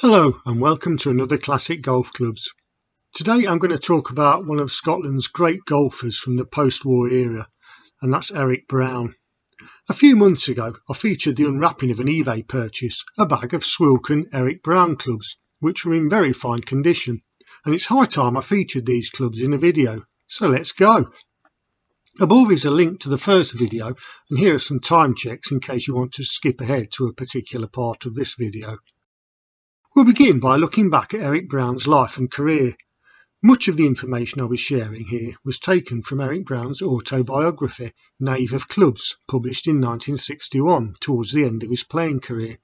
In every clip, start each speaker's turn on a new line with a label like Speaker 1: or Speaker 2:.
Speaker 1: Hello and welcome to another Classic Golf Clubs. Today I'm going to talk about one of Scotland's great golfers from the post-war era, and that's Eric Brown. A few months ago I featured the unwrapping of an eBay purchase, a bag of Swilken Eric Brown clubs, which were in very fine condition, and it's high time I featured these clubs in a video, so let's go! Above is a link to the first video, and here are some time checks in case you want to skip ahead to a particular part of this video. We'll begin by looking back at Eric Brown's life and career. Much of the information I was sharing here was taken from Eric Brown's autobiography, Knave of Clubs, published in 1961, towards the end of his playing career.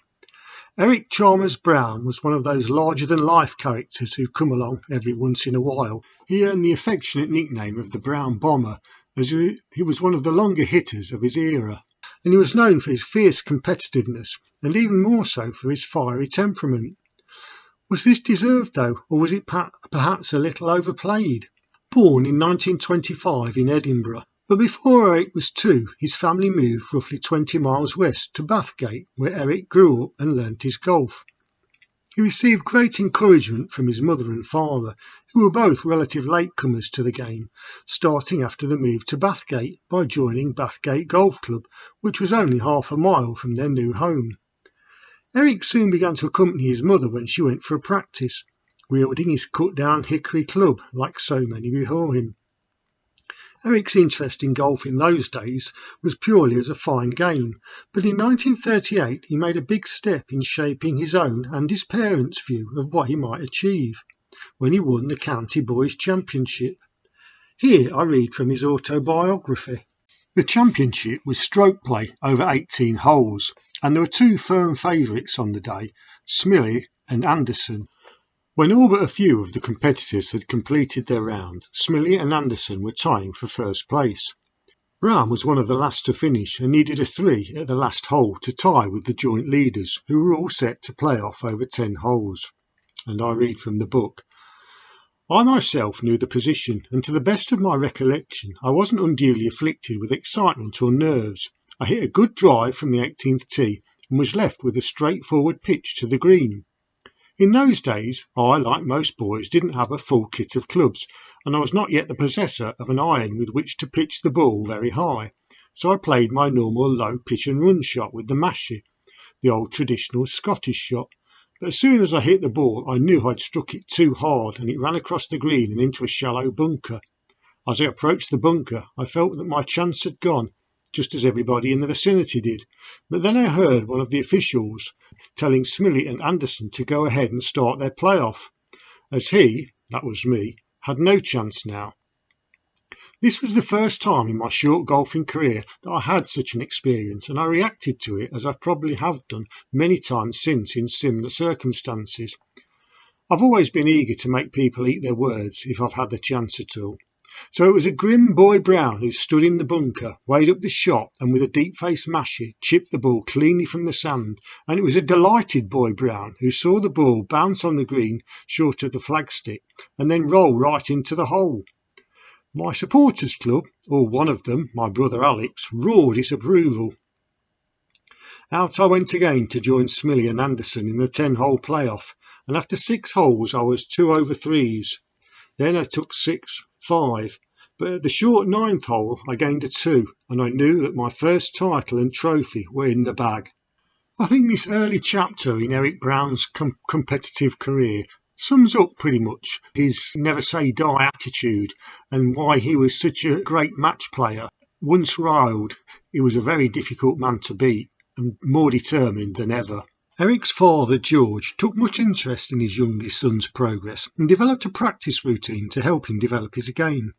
Speaker 1: Eric Chalmers Brown was one of those larger-than-life characters who come along every once in a while. He earned the affectionate nickname of the Brown Bomber, as he was one of the longer hitters of his era, and he was known for his fierce competitiveness, and even more so for his fiery temperament. Was this deserved though, or was it perhaps a little overplayed? Born in 1925 in Edinburgh, but before Eric was 2, his family moved roughly 20 miles west to Bathgate, where Eric grew up and learnt his golf. He received great encouragement from his mother and father, who were both relative latecomers to the game, starting after the move to Bathgate by joining Bathgate Golf Club, which was only half a mile from their new home. Eric soon began to accompany his mother when she went for a practice, wielding his cut-down hickory club like so many before him. Eric's interest in golf in those days was purely as a fine game, but in 1938 he made a big step in shaping his own and his parents' view of what he might achieve, when he won the County Boys Championship. Here I read from his autobiography. The championship was stroke play over 18 holes, and there were 2 firm favourites on the day, Smillie and Anderson. When all but a few of the competitors had completed their round, Smillie and Anderson were tying for first place. Brown was one of the last to finish and needed a 3 at the last hole to tie with the joint leaders, who were all set to play off over 10 holes. And I read from the book. I myself knew the position, and to the best of my recollection I wasn't unduly afflicted with excitement or nerves. I hit a good drive from the 18th tee and was left with a straightforward pitch to the green. In those days I, like most boys, didn't have a full kit of clubs, and I was not yet the possessor of an iron with which to pitch the ball very high, so I played my normal low pitch and run shot with the mashie, the old traditional Scottish shot. But as soon as I hit the ball, I knew I'd struck it too hard, and it ran across the green and into a shallow bunker. As I approached the bunker, I felt that my chance had gone, just as everybody in the vicinity did. But then I heard one of the officials telling Smillie and Anderson to go ahead and start their playoff, as he, that was me, had no chance now. This was the first time in my short golfing career that I had such an experience, and I reacted to it as I probably have done many times since in similar circumstances. I've always been eager to make people eat their words if I've had the chance at all. So it was a grim Boy Brown who stood in the bunker, weighed up the shot, and with a deep-faced mashie chipped the ball cleanly from the sand, and it was a delighted Boy Brown who saw the ball bounce on the green short of the flagstick and then roll right into the hole. My supporters club, or one of them, my brother Alex, roared his approval. Out I went again to join Smillie and Anderson in the 10-hole playoff, and after 6 holes I was 2 over 3s. Then I took 6, 5, but at the short 9th hole I gained a 2, and I knew that my first title and trophy were in the bag. I think this early chapter in Eric Brown's competitive career sums up pretty much his never-say-die attitude and why he was such a great match player. Once riled, he was a very difficult man to beat and more determined than ever. Eric's father, George, took much interest in his youngest son's progress and developed a practice routine to help him develop his game.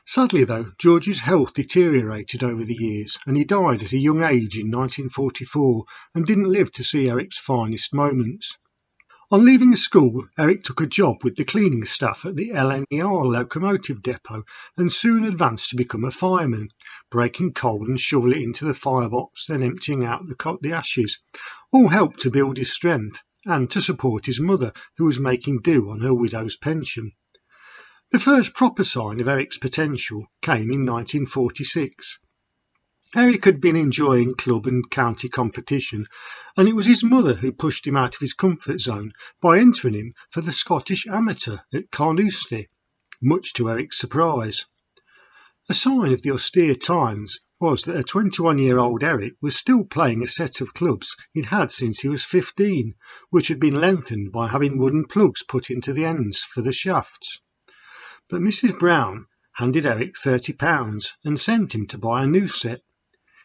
Speaker 1: Sadly, though, George's health deteriorated over the years, and he died at a young age in 1944 and didn't live to see Eric's finest moments. On leaving school, Eric took a job with the cleaning staff at the LNER locomotive depot and soon advanced to become a fireman, breaking coal and shovel it into the firebox, then emptying out the ashes. All helped to build his strength and to support his mother, who was making do on her widow's pension. The first proper sign of Eric's potential came in 1946. Eric had been enjoying club and county competition, and it was his mother who pushed him out of his comfort zone by entering him for the Scottish Amateur at Carnoustie, much to Eric's surprise. A sign of the austere times was that a 21-year-old Eric was still playing a set of clubs he'd had since he was 15, which had been lengthened by having wooden plugs put into the ends for the shafts. But Mrs. Brown handed Eric £30 and sent him to buy a new set.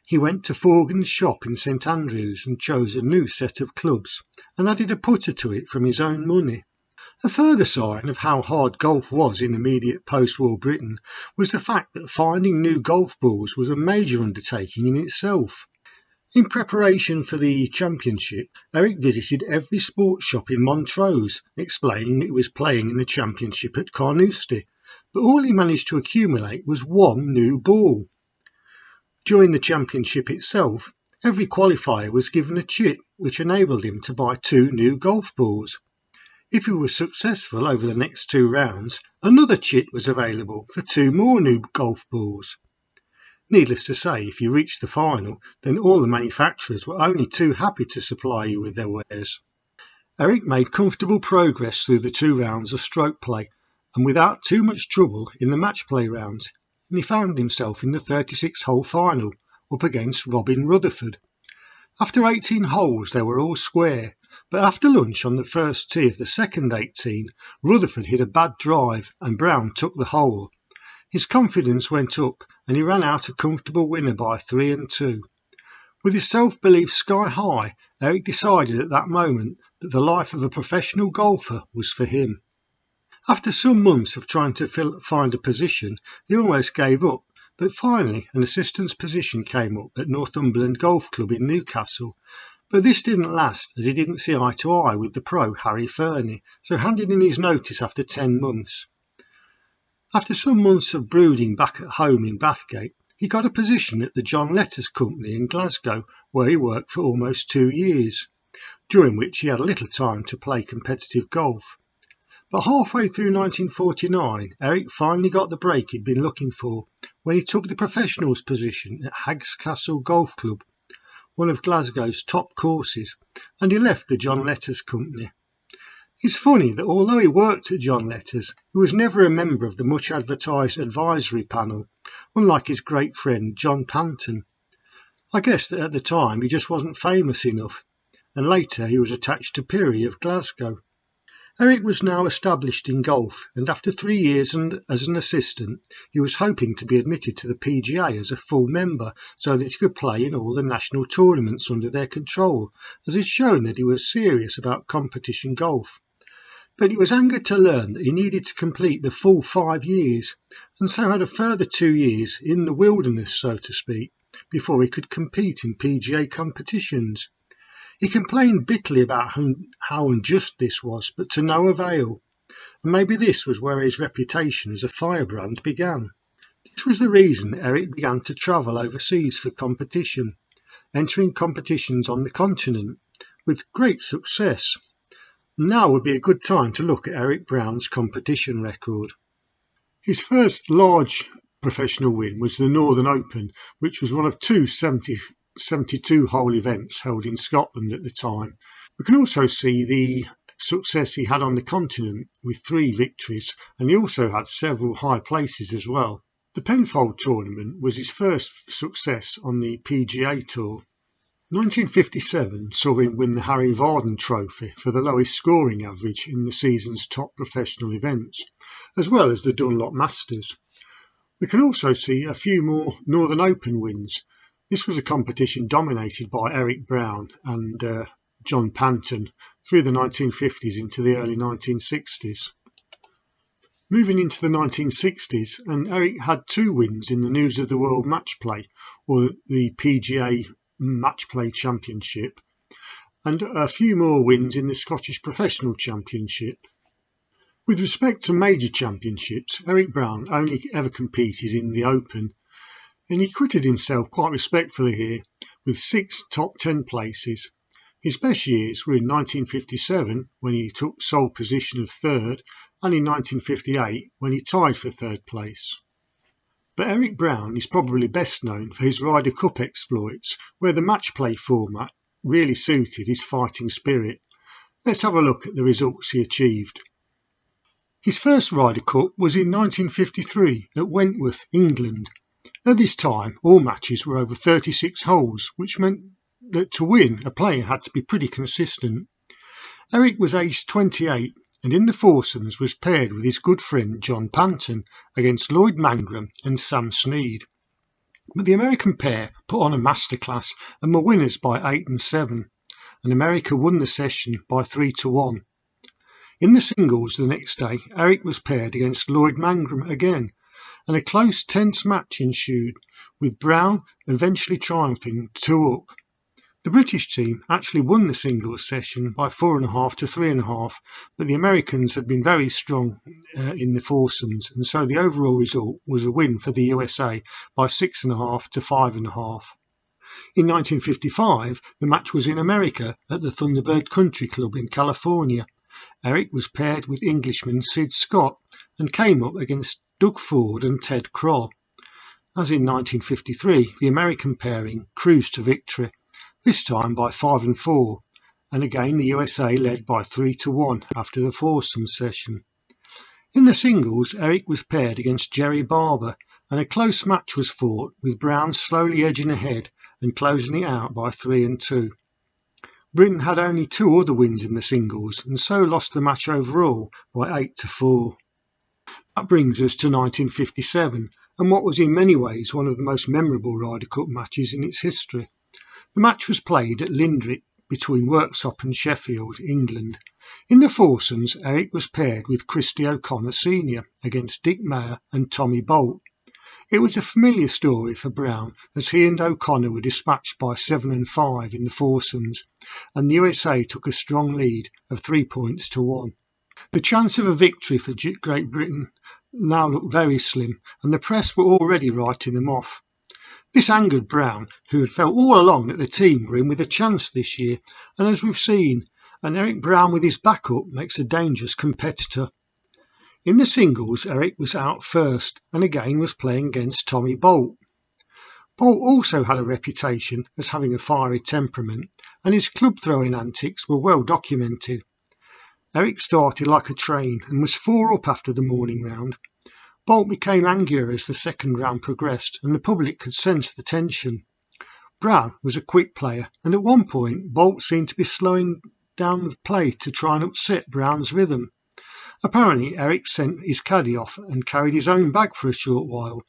Speaker 1: He went to Forgan's shop in St Andrews and chose a new set of clubs and added a putter to it from his own money. A further sign of how hard golf was in immediate post-war Britain was the fact that finding new golf balls was a major undertaking in itself. In preparation for the championship, Eric visited every sports shop in Montrose, explaining that he was playing in the championship at Carnoustie, but all he managed to accumulate was one new ball. During the championship itself, every qualifier was given a chit which enabled him to buy 2 new golf balls. If he was successful over the next 2 rounds, another chit was available for 2 more new golf balls. Needless to say, if you reached the final, then all the manufacturers were only too happy to supply you with their wares. Eric made comfortable progress through the 2 rounds of stroke play, and without too much trouble in the match play rounds, and he found himself in the 36-hole final up against Robin Rutherford. After 18 holes they were all square, but after lunch on the first tee of the second 18, Rutherford hit a bad drive and Brown took the hole. His confidence went up and he ran out a comfortable winner by 3 and 2. With his self-belief sky high, Eric decided at that moment that the life of a professional golfer was for him. After some months of trying to find a position, he almost gave up, but finally an assistant's position came up at Northumberland Golf Club in Newcastle. But this didn't last, as he didn't see eye to eye with the pro Harry Fernie, so handed in his notice after 10 months. After some months of brooding back at home in Bathgate, he got a position at the John Letters Company in Glasgow, where he worked for almost 2 years, during which he had little time to play competitive golf. But halfway through 1949, Eric finally got the break he'd been looking for when he took the professionals position at Hag's Castle Golf Club, one of Glasgow's top courses, and he left the John Letters Company. It's funny that although he worked at John Letters, he was never a member of the much advertised advisory panel, unlike his great friend John Panton. I guess that at the time he just wasn't famous enough, and later he was attached to Pirrie of Glasgow. Eric was now established in golf, and after 3 years as an assistant, he was hoping to be admitted to the PGA as a full member so that he could play in all the national tournaments under their control, as he'd shown that he was serious about competition golf. But he was angered to learn that he needed to complete the full 5 years, and so had a further 2 years in the wilderness, so to speak, before he could compete in PGA competitions. He complained bitterly about how unjust this was, but to no avail, and maybe this was where his reputation as a firebrand began. This was the reason Eric began to travel overseas for competition, entering competitions on the continent, with great success. Now would be a good time to look at Eric Brown's competition record. His first large professional win was the Northern Open, which was one of 2 72-hole events held in Scotland at the time. We can also see the success he had on the continent with 3 victories, and he also had several high places as well. The Penfold tournament was his first success on the PGA Tour. 1957 saw him win the Harry Vardon Trophy for the lowest scoring average in the season's top professional events, as well as the Dunlop Masters. We can also see a few more Northern Open wins. This was a competition dominated by Eric Brown and John Panton through the 1950s into the early 1960s. Moving into the 1960s, and Eric had 2 wins in the News of the World Match Play, or the PGA Match Play Championship, and a few more wins in the Scottish Professional Championship. With respect to major championships, Eric Brown only ever competed in the Open, and he acquitted himself quite respectfully here, with 6 top 10 places. His best years were in 1957, when he took sole position of 3rd, and in 1958, when he tied for 3rd place. But Eric Brown is probably best known for his Ryder Cup exploits, where the match play format really suited his fighting spirit. Let's have a look at the results he achieved. His first Ryder Cup was in 1953 at Wentworth, England. At this time, all matches were over 36 holes, which meant that to win, a player had to be pretty consistent. Eric was aged 28 and in the foursomes was paired with his good friend John Panton against Lloyd Mangrum and Sam Snead. But the American pair put on a masterclass and were winners by 8 and 7, and America won the session by 3-1. In the singles the next day, Eric was paired against Lloyd Mangrum again, and a close, tense match ensued, with Brown eventually triumphing 2 up. The British team actually won the singles session by 4.5 to 3.5, but the Americans had been very strong in the foursomes, and so the overall result was a win for the USA by 6.5 to 5.5. In 1955, the match was in America at the Thunderbird Country Club in California. Eric was paired with Englishman Sid Scott and came up against Doug Ford and Ted Kroll. As in 1953, the American pairing cruised to victory, this time by 5 and 4, and again the USA led by 3-1 after the foursome session. In the singles, Eric was paired against Jerry Barber, and a close match was fought, with Brown slowly edging ahead and closing it out by 3 and 2. Britain had only 2 other wins in the singles and so lost the match overall by 8-4. That brings us to 1957 and what was in many ways one of the most memorable Ryder Cup matches in its history. The match was played at Lindrick between Worksop and Sheffield, England. In the foursomes, Eric was paired with Christy O'Connor Sr. against Dick Mayer and Tommy Bolt. It was a familiar story for Brown, as he and O'Connor were dispatched by 7 and 5 in the foursomes, and the USA took a strong lead of 3 points to 1. The chance of a victory for Great Britain now looked very slim, and the press were already writing them off. This angered Brown, who had felt all along that the team were in with a chance this year, and as we've seen, and Eric Brown with his backup makes a dangerous competitor. In the singles, Eric was out first and again was playing against Tommy Bolt. Bolt also had a reputation as having a fiery temperament, and his club throwing antics were well documented. Eric started like a train and was 4 up after the morning round. Bolt became angrier as the second round progressed, and the public could sense the tension. Brown was a quick player, and at one point Bolt seemed to be slowing down the play to try and upset Brown's rhythm. Apparently Eric sent his caddy off and carried his own bag for a short while.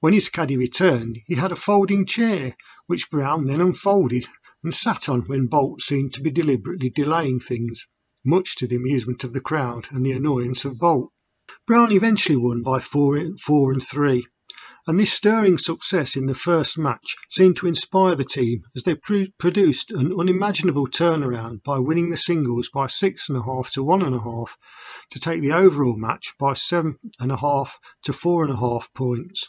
Speaker 1: When his caddy returned, he had a folding chair, which Brown then unfolded and sat on when Bolt seemed to be deliberately delaying things, much to the amusement of the crowd and the annoyance of Bolt. Brown eventually won by 4 and 3, and this stirring success in the first match seemed to inspire the team as they produced an unimaginable turnaround by winning the singles by 6.5 to 1.5 to take the overall match by 7.5 to 4.5 points.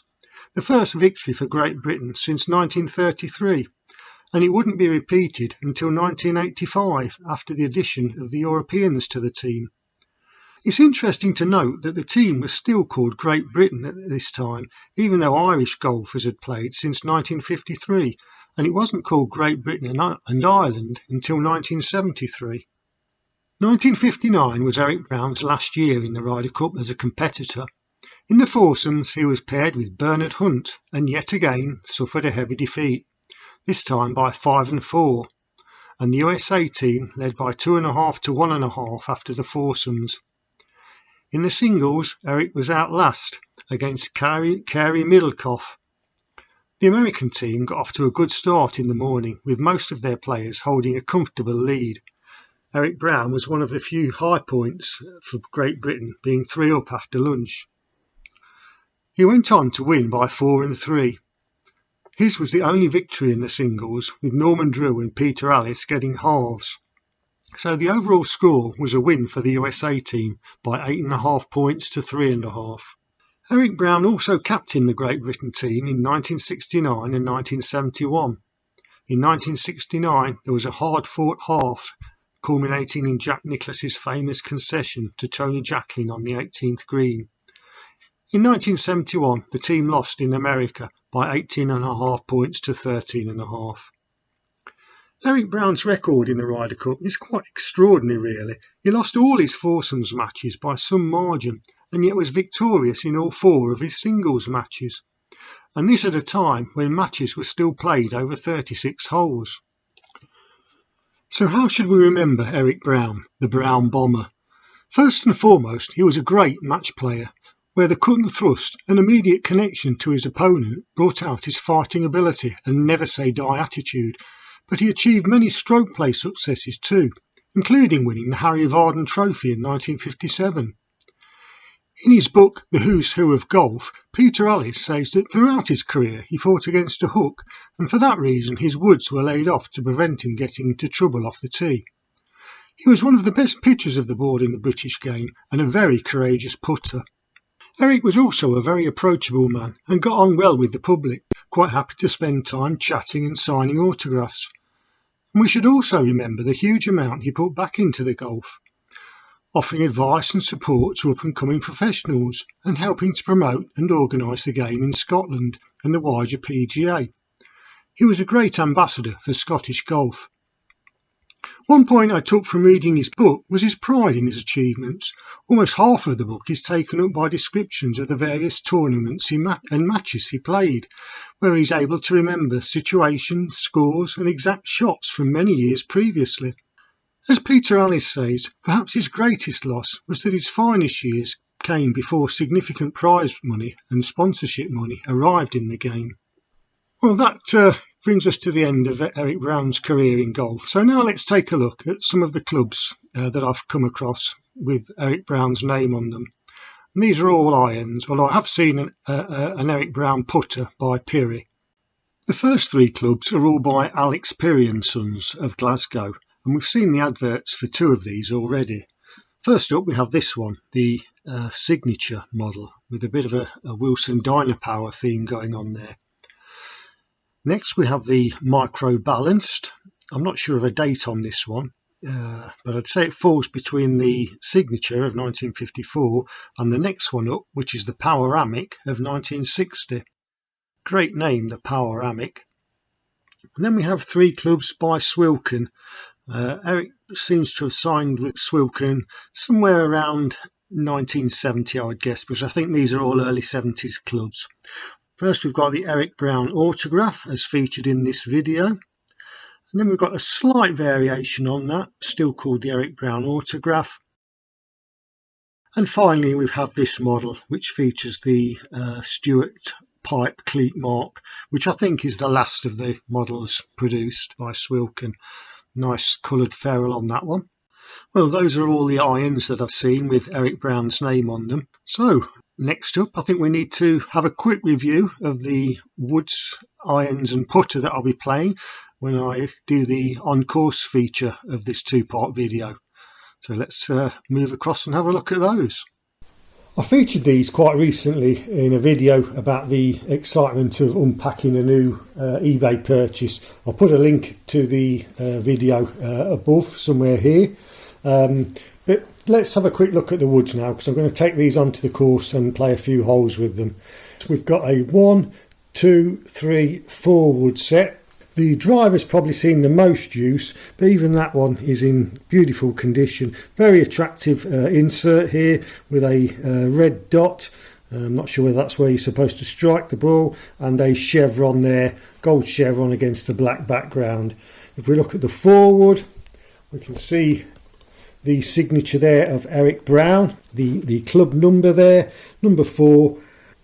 Speaker 1: The first victory for Great Britain since 1933, and it wouldn't be repeated until 1985 after the addition of the Europeans to the team. It's interesting to note that the team was still called Great Britain at this time, even though Irish golfers had played since 1953, and it wasn't called Great Britain and Ireland until 1973. 1959 was Eric Brown's last year in the Ryder Cup as a competitor. In the foursomes he was paired with Bernard Hunt and yet again suffered a heavy defeat, this time by 5 and 4, and the USA team led by 2.5 to 1.5 after the foursomes. In the singles, Eric was out last against Carey Middlecoff. The American team got off to a good start in the morning, with most of their players holding a comfortable lead. Eric Brown was one of the few high points for Great Britain, being 3 up after lunch. He went on to win by 4 and 3. His was the only victory in the singles, with Norman Drew and Peter Allis getting halves. So the overall score was a win for the USA team by 8.5 points to 3.5. Eric Brown also captained the Great Britain team in 1969 and 1971. In 1969 there was a hard-fought half, culminating in Jack Nicklaus's famous concession to Tony Jacklin on the 18th green. In 1971, the team lost in America by 18.5 points to 13.5. Eric Brown's record in the Ryder Cup is quite extraordinary really. He lost all his foursomes matches by some margin and yet was victorious in all 4 of his singles matches. And this at a time when matches were still played over 36 holes. So how should we remember Eric Brown, the Brown Bomber? First and foremost, he was a great match player, where the cut and thrust and immediate connection to his opponent brought out his fighting ability and never say die attitude. But he achieved many stroke play successes too, including winning the Harry Vardon Trophy in 1957. In his book The Who's Who of Golf, Peter Alliss says that throughout his career he fought against a hook, and for that reason his woods were laid off to prevent him getting into trouble off the tee. He was one of the best pitchers of the board in the British game and a very courageous putter. Eric was also a very approachable man and got on well with the public, quite happy to spend time chatting and signing autographs. And we should also remember the huge amount he put back into the golf, offering advice and support to up-and-coming professionals and helping to promote and organise the game in Scotland and the wider PGA. He was a great ambassador for Scottish golf. One point I took from reading his book was his pride in his achievements. Almost half of the book is taken up by descriptions of the various tournaments and matches he played, where he's able to remember situations, scores and exact shots from many years previously. As Peter Alliss says, perhaps his greatest loss was that his finest years came before significant prize money and sponsorship money arrived in the game. Well, that brings us to the end of Eric Brown's career in golf. So now let's take a look at some of the clubs that I've come across with Eric Brown's name on them. And these are all irons, although I have seen an Eric Brown putter by Pirrie. The first 3 clubs are all by Alex Pirrie & Sons of Glasgow, and we've seen the adverts for 2 of these already. First up we have this one, the Signature model, with a bit of a Wilson Dynapower theme going on there. Next we have the Micro Balanced. I'm not sure of a date on this one, but I'd say it falls between the Signature of 1954 and the next one up, which is the Poweramic of 1960. Great name, the Poweramic. And then we have 3 clubs by Swilken. Eric seems to have signed with Swilken somewhere around 1970, I would guess, because I think these are all early 70s clubs. First we've got the Eric Brown autograph as featured in this video, and then we've got a slight variation on that, still called the Eric Brown autograph. And finally we have this model which features the Stewart pipe cleat mark, which I think is the last of the models produced by Swilken. Nice coloured ferrule on that one. Well, those are all the irons that I've seen with Eric Brown's name on them. So next up, I think we need to have a quick review of the woods, irons and putter that I'll be playing when I do the on-course feature of this 2-part video. So let's move across and have a look at those. I featured these quite recently in a video about the excitement of unpacking a new eBay purchase. I'll put a link to the video above somewhere here. But let's have a quick look at the woods now, because I'm going to take these onto the course and play a few holes with them. So we've got a 1, 2, 3, 4 wood set. The driver's probably seen the most use, but even that one is in beautiful condition. Very attractive insert here with a red dot. I'm not sure whether that's where you're supposed to strike the ball, and a chevron there, gold chevron against the black background. If we look at the forward, we can see the signature there of Eric Brown, the club number there, number 4.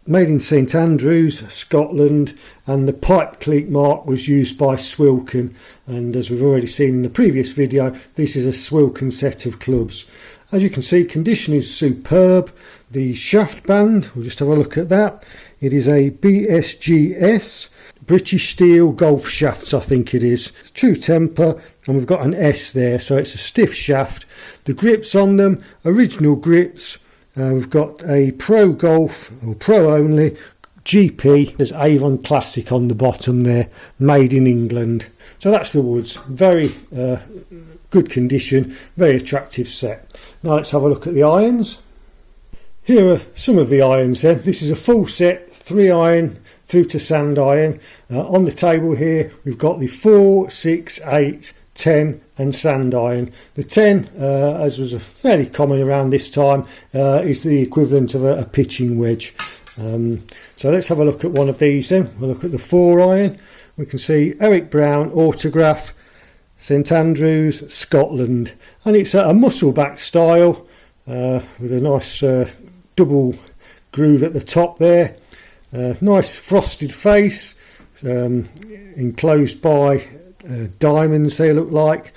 Speaker 1: Made in St Andrews, Scotland, and the pipe cleat mark was used by Swilken, and as we've already seen in the previous video, this is a Swilken set of clubs. As you can see, condition is superb. The shaft band, we'll just have a look at that. It is a BSGS, British Steel Golf Shafts, I think it is. It's true temper, and we've got an S there, so it's a stiff shaft. The grips on them, original grips. We've got a Pro Golf, or Pro Only, GP. There's Avon Classic on the bottom there, made in England. So that's the woods. Very good condition, very attractive set. Now let's have a look at the irons. Here are some of the irons then. This is a full set, 3 iron through to sand iron. On the table here we've got the 4, 6, 8, 10 and sand iron. The 10, as was fairly common around this time, is the equivalent of a pitching wedge. So let's have a look at one of these then. We'll look at the 4 iron. We can see Eric Brown autograph, St Andrews, Scotland, and it's a muscle back style with a nice double groove at the top there. Nice frosted face, enclosed by diamonds they look like.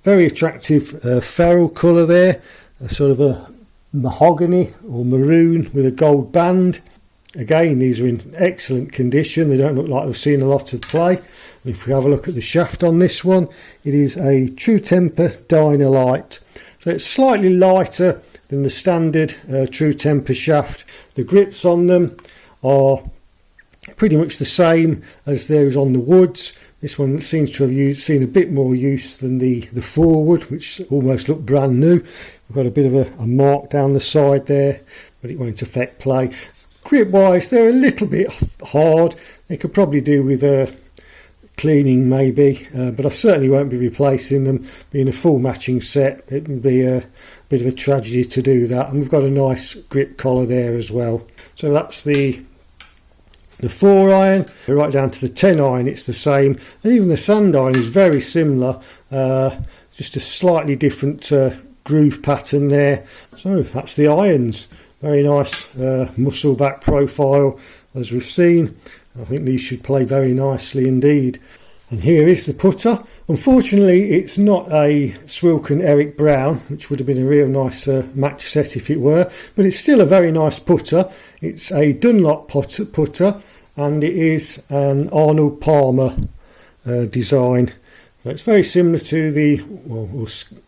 Speaker 1: Very attractive ferrule colour there, a sort of a mahogany or maroon with a gold band. Again, these are in excellent condition. They don't look like they've seen a lot of play. If we have a look at the shaft on this one, it is a True Temper Dynalite. So it's slightly lighter than the standard True Temper shaft. The grips on them are pretty much the same as those on the woods. This one seems to have seen a bit more use than the forward, which almost looked brand new. We've got a bit of a mark down the side there, but it won't affect play. Grip wise, they're a little bit hard. They could probably do with cleaning maybe, but I certainly won't be replacing them. Being a full matching set, it would be a bit of a tragedy to do that. And we've got a nice grip collar there as well. So that's the 4 iron. Right down to the 10 iron, it's the same, and even the sand iron is very similar, just a slightly different groove pattern there. So that's the irons. Very nice muscle back profile as we've seen. I think these should play very nicely indeed. And here is the putter. Unfortunately, it's not a Swilken Eric Brown, which would have been a real nice match set if it were, but it's still a very nice putter. It's a Dunlop putter, and it is an Arnold Palmer design. So it's very similar to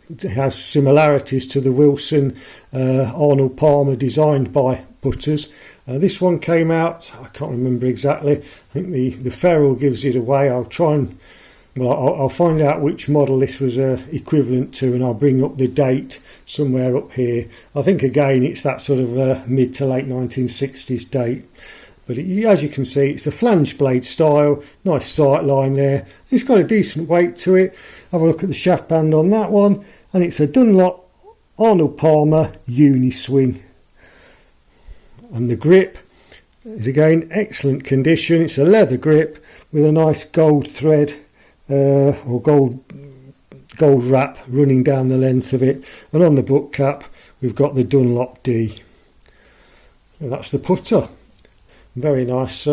Speaker 1: it has similarities to the Wilson Arnold Palmer designed by putters. This one came out, I can't remember exactly. I think the ferrule gives it away. I'll find out which model this was equivalent to, and I'll bring up the date somewhere up here. I think again it's that sort of mid to late 1960s date. But as you can see, it's a flange blade style, nice sight line there. It's got a decent weight to it. Have a look at the shaft band on that one, and it's a Dunlop Arnold Palmer Uni Swing. And the grip is again excellent condition. It's a leather grip with a nice gold thread or gold wrap running down the length of it. And on the book cap, we've got the Dunlop D. And that's the putter. Very nice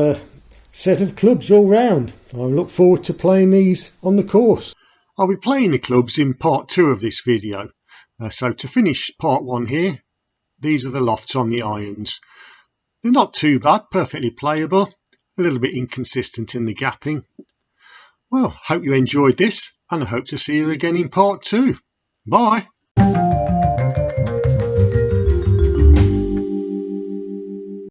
Speaker 1: set of clubs all round. I look forward to playing these on the course. I'll be playing the clubs in part 2 of this video. So to finish part 1 here, these are the lofts on the irons. They're not too bad, perfectly playable, a little bit inconsistent in the gapping. Well, hope you enjoyed this, and I hope to see you again in part 2. Bye!